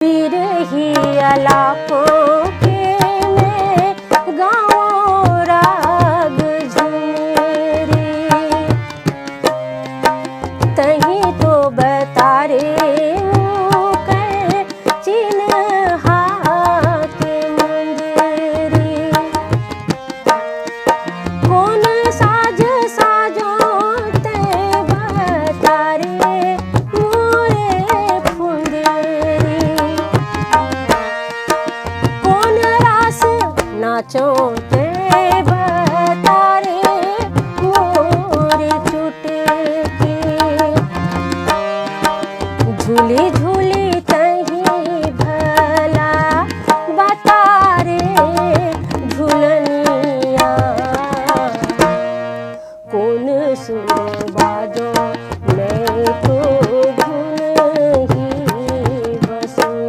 रही अलापों के में गाँव राग झुमेरी, तहीं तो बता रे चिन्हा के मंदिरी। कौन साज साजो ते बता रे मोरे फुंदेरी, कौन रास नाचो